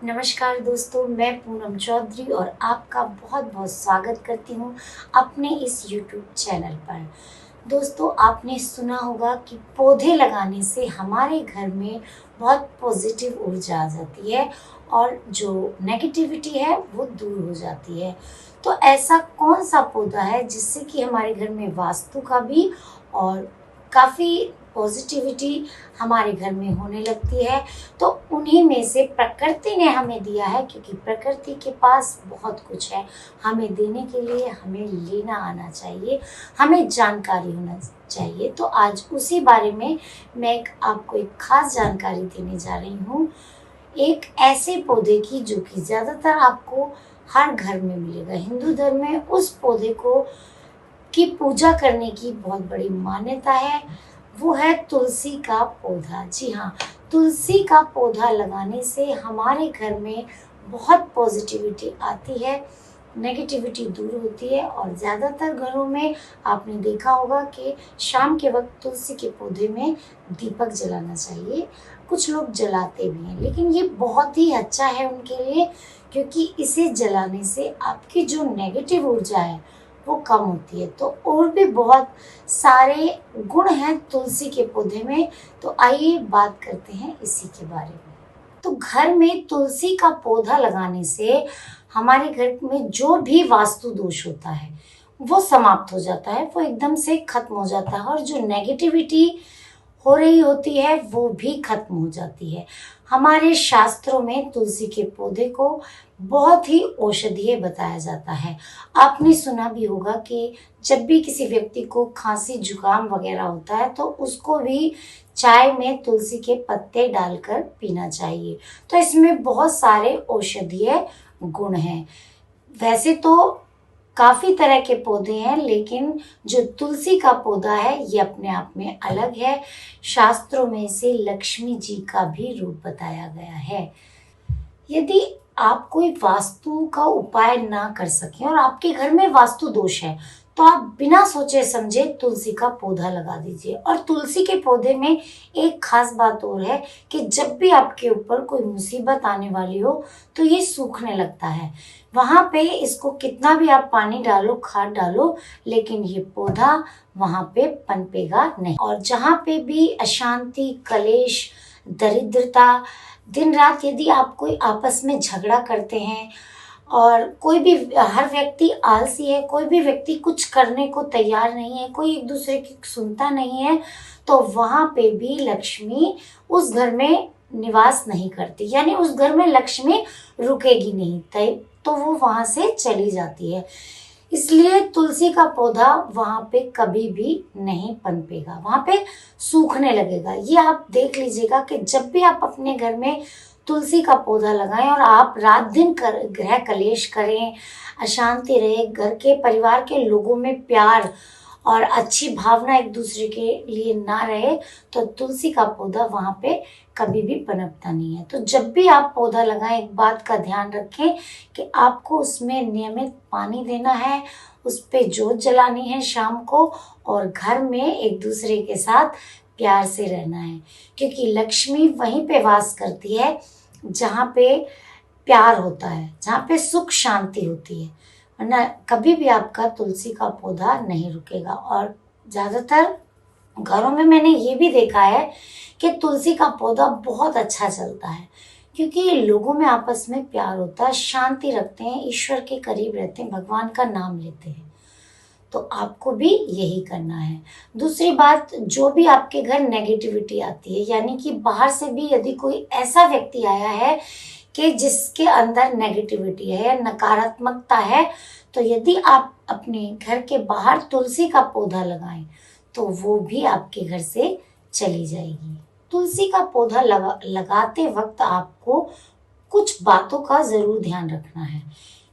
नमस्कार दोस्तों, मैं पूनम चौधरी और आपका बहुत बहुत स्वागत करती हूँ अपने इस YouTube चैनल पर। दोस्तों, आपने सुना होगा कि पौधे लगाने से हमारे घर में बहुत पॉजिटिव ऊर्जा आ जाती है और जो नेगेटिविटी है वो दूर हो जाती है। तो ऐसा कौन सा पौधा है जिससे कि हमारे घर में वास्तु का भी और काफ़ी पॉजिटिविटी हमारे घर में होने लगती है। तो उन्हीं में से प्रकृति ने हमें दिया है, क्योंकि प्रकृति के पास बहुत कुछ है हमें देने के लिए। हमें लेना आना चाहिए, हमें जानकारी होना चाहिए। तो आज उसी बारे में मैं आपको एक खास जानकारी देने जा रही हूँ, एक ऐसे पौधे की जो कि ज़्यादातर आपको हर घर में मिलेगा। हिंदू धर्म में उस पौधे को की पूजा करने की बहुत बड़ी मान्यता है, वो है तुलसी का पौधा। जी हाँ, तुलसी का पौधा लगाने से हमारे घर में बहुत पॉजिटिविटी आती है, नेगेटिविटी दूर होती है। और ज़्यादातर घरों में आपने देखा होगा कि शाम के वक्त तुलसी के पौधे में दीपक जलाना चाहिए। कुछ लोग जलाते भी हैं, लेकिन ये बहुत ही अच्छा है उनके लिए, क्योंकि इसे जलाने से आपकी जो नेगेटिव ऊर्जा है वो कम होती है। तो और भी बहुत सारे गुण हैं तुलसी के पौधे में, तो आइए बात करते हैं इसी के बारे में। तो घर में तुलसी का पौधा लगाने से हमारे घर में जो भी वास्तु दोष होता है वो समाप्त हो जाता है, वो एकदम से खत्म हो जाता है, और जो नेगेटिविटी हो रही होती है वो भी खत्म हो जाती है। हमारे शास्त्रों में तुलसी के पौधे को बहुत ही औषधीय बताया जाता है। आपने सुना भी होगा कि जब भी किसी व्यक्ति को खांसी जुकाम वगैरह होता है तो उसको भी चाय में तुलसी के पत्ते डालकर पीना चाहिए। तो इसमें बहुत सारे औषधीय गुण हैं। वैसे तो काफ़ी तरह के पौधे हैं, लेकिन जो तुलसी का पौधा है ये अपने आप में अलग है। शास्त्रों में इसे लक्ष्मी जी का भी रूप बताया गया है। यदि आप कोई वास्तु का उपाय ना कर सकें और आपके घर में वास्तु दोष है, तो आप बिना सोचे समझे तुलसी का पौधा लगा दीजिए। और तुलसी के पौधे में एक खास बात और है कि जब भी आपके ऊपर कोई मुसीबत आने वाली हो तो ये सूखने लगता है। वहां पे इसको कितना भी आप पानी डालो, खाद डालो, लेकिन ये पौधा वहां पे पनपेगा नहीं। और जहां पे भी अशांति, कलेश, दरिद्रता, दिन रात यदि आप कोई आपस में झगड़ा करते हैं और कोई भी, हर व्यक्ति आलसी है, कोई भी व्यक्ति कुछ करने को तैयार नहीं है, कोई एक दूसरे की सुनता नहीं है, तो वहां पे भी लक्ष्मी उस घर में निवास नहीं करती, यानी उस घर में लक्ष्मी रुकेगी नहीं, तो वो वहां से चली जाती है। इसलिए तुलसी का पौधा वहां पे कभी भी नहीं पनपेगा, वहां पे सूखने लगेगा। ये आप देख लीजिएगा कि जब भी आप अपने घर में तुलसी का पौधा लगाएं और आप रात दिन गृह कलेश करें, अशांति रहे, घर के परिवार के लोगों में प्यार और अच्छी भावना एक दूसरे के लिए ना रहे, तो तुलसी का पौधा वहां पे कभी भी पनपता नहीं है। तो जब भी आप पौधा लगाएं, एक बात का ध्यान रखें कि आपको उसमें नियमित पानी देना है, उस पे जोत जलानी है शाम को, और घर में एक दूसरे के साथ प्यार से रहना है, क्योंकि लक्ष्मी वहीं पे वास करती है जहाँ पे प्यार होता है, जहाँ पे सुख शांति होती है। वरना कभी भी आपका तुलसी का पौधा नहीं रुकेगा। और ज़्यादातर घरों में मैंने ये भी देखा है कि तुलसी का पौधा बहुत अच्छा चलता है, क्योंकि लोगों में आपस में प्यार होता है, शांति रखते हैं, ईश्वर के करीब रहते हैं, भगवान का नाम लेते हैं। तो आपको भी यही करना है। दूसरी बात, जो भी आपके घर नेगेटिविटी आती है, यानी कि बाहर से भी यदि कोई ऐसा व्यक्ति आया है कि जिसके अंदर नेगेटिविटी है, नकारात्मकता है, तो यदि आप अपने घर के बाहर तुलसी का पौधा लगाएं तो वो भी आपके घर से चली जाएगी। तुलसी का पौधा लगाते वक्त आपको कुछ बातों का जरूर ध्यान रखना है,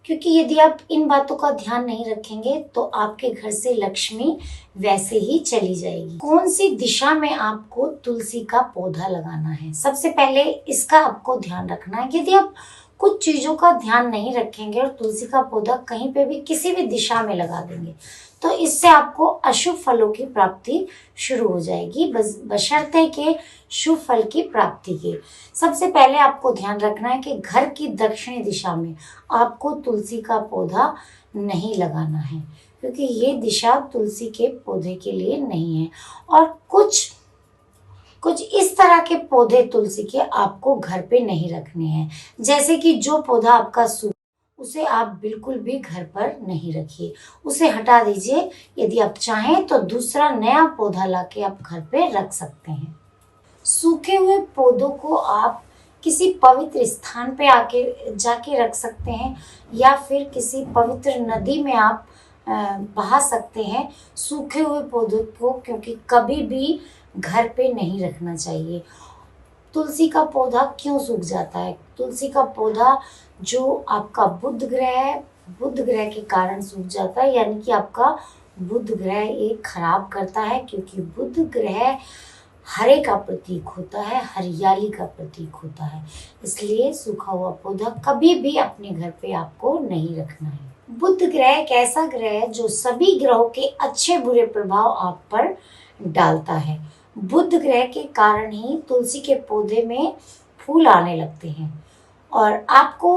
क्योंकि यदि आप इन बातों का ध्यान नहीं रखेंगे तो आपके घर से लक्ष्मी वैसे ही चली जाएगी। कौन सी दिशा में आपको तुलसी का पौधा लगाना है, सबसे पहले इसका आपको ध्यान रखना है। यदि आप कुछ चीज़ों का ध्यान नहीं रखेंगे और तुलसी का पौधा कहीं पे भी किसी भी दिशा में लगा देंगे तो इससे आपको अशुभ फलों की प्राप्ति शुरू हो जाएगी, बशर्ते के शुभ फल की प्राप्ति के। सबसे पहले आपको ध्यान रखना है कि घर की दक्षिणी दिशा में आपको तुलसी का पौधा नहीं लगाना है, क्योंकि ये दिशा तुलसी के पौधे के लिए नहीं है। और कुछ इस तरह के पौधे तुलसी के आपको घर पे नहीं रखने हैं, जैसे कि जो पौधा आपका सूख, उसे आप बिल्कुल भी घर पर नहीं रखिए, उसे हटा दीजिए। यदि आप चाहें तो दूसरा नया पौधा लाके आप घर पे रख सकते हैं। सूखे हुए पौधों को आप किसी पवित्र स्थान पे आके जाके रख सकते हैं, या फिर किसी पवित्र नदी में आप बहा सकते हैं सूखे हुए पौधों को, क्योंकि कभी भी घर पे नहीं रखना चाहिए। तुलसी का पौधा क्यों सूख जाता है? तुलसी का पौधा जो आपका बुध ग्रह है, बुध ग्रह के कारण सूख जाता है, यानी कि आपका बुध ग्रह एक खराब करता है, क्योंकि बुध ग्रह हरे का प्रतीक होता है, हरियाली का प्रतीक होता है। इसलिए सूखा हुआ पौधा कभी भी अपने घर पे आपको नहीं रखना है। बुध ग्रह एक ऐसा ग्रह है जो सभी ग्रहों के अच्छे बुरे प्रभाव आप पर डालता है। बुध ग्रह के कारण ही तुलसी के पौधे में फूल आने लगते हैं। और आपको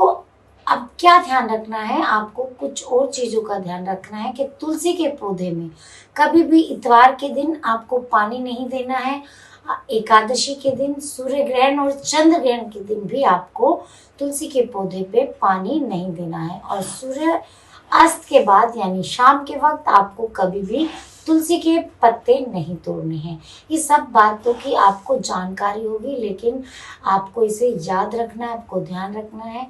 अब क्या ध्यान रखना है, आपको कुछ और चीज़ों का ध्यान रखना है कि तुलसी के पौधे में कभी भी इतवार के दिन आपको पानी नहीं देना है। एकादशी के दिन, सूर्य ग्रहण और चंद्र ग्रहण के दिन भी आपको तुलसी के पौधे पे पानी नहीं देना है। और सूर्य अस्त के बाद यानी शाम के वक्त आपको कभी भी तुलसी के पत्ते नहीं तोड़ने हैं। ये सब बातों की आपको जानकारी होगी, लेकिन आपको इसे याद रखना है, आपको ध्यान रखना है,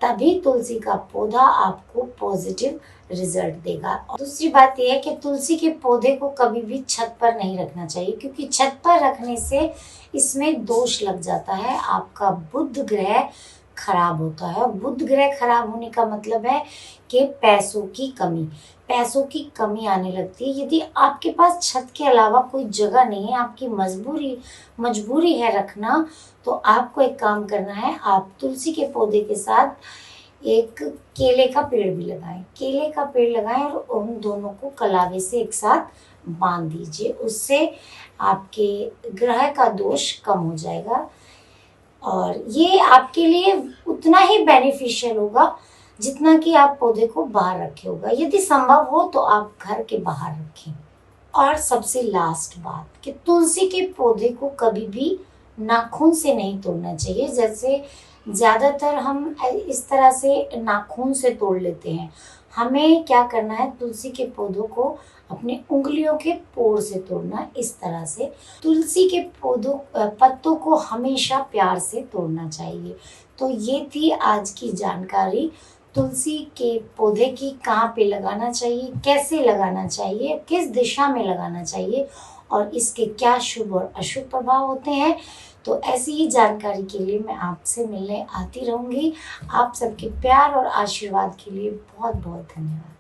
तभी तुलसी का पौधा आपको पॉजिटिव रिजल्ट देगा। और दूसरी बात यह है कि तुलसी के पौधे को कभी भी छत पर नहीं रखना चाहिए, क्योंकि छत पर रखने से इसमें दोष लग जाता है, आपका बुध ग्रह खराब होता है। और बुध ग्रह खराब होने का मतलब है कि पैसों की कमी आने लगती है। यदि आपके पास छत के अलावा कोई जगह नहीं है, आपकी मजबूरी है रखना, तो आपको एक काम करना है, आप तुलसी के पौधे के साथ एक केले का पेड़ भी लगाएं। केले का पेड़ लगाएं और उन दोनों को कलावे से एक साथ बांध दीजिए, उससे आपके ग्रह का दोष कम हो जाएगा। और ये आपके लिए उतना ही बेनिफिशियल होगा जितना कि आप पौधे को बाहर रखे होगा। यदि संभव हो तो आप घर के बाहर रखें। और सबसे लास्ट बात कि तुलसी के पौधे को कभी भी नाखून से नहीं तोड़ना चाहिए। जैसे ज़्यादातर हम इस तरह से नाखून से तोड़ लेते हैं, हमें क्या करना है, तुलसी के पौधों को अपने उंगलियों के पोर से तोड़ना। इस तरह से तुलसी के पत्तों को हमेशा प्यार से तोड़ना चाहिए। तो ये थी आज की जानकारी तुलसी के पौधे की, कहाँ पे लगाना चाहिए, कैसे लगाना चाहिए, किस दिशा में लगाना चाहिए और इसके क्या शुभ और अशुभ प्रभाव होते हैं। तो ऐसी ही जानकारी के लिए मैं आपसे मिलने आती रहूँगी। आप सबके प्यार और आशीर्वाद के लिए बहुत बहुत धन्यवाद।